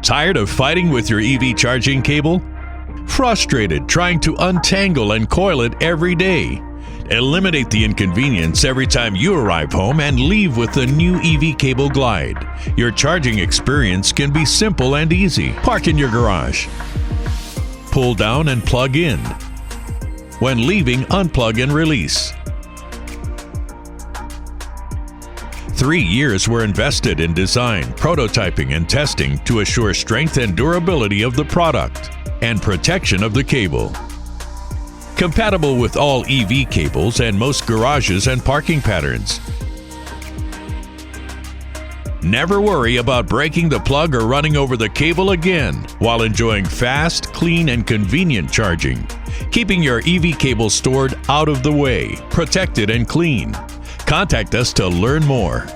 Tired of fighting with your EV charging cable? Frustrated trying to untangle and coil it every day? Eliminate the inconvenience every time you arrive home and leave with the new EV Cable Glide. Your charging experience can be simple and easy. Park in your garage. Pull down and plug in. When leaving, unplug and release. 3 years were invested in design, prototyping, and testing to assure strength and durability of the product and protection of the cable. Compatible with all EV cables and most garages and parking patterns. Never worry about breaking the plug or running over the cable again while enjoying fast, clean, and convenient charging, keeping your EV cable stored out of the way, protected and clean. Contact us to learn more.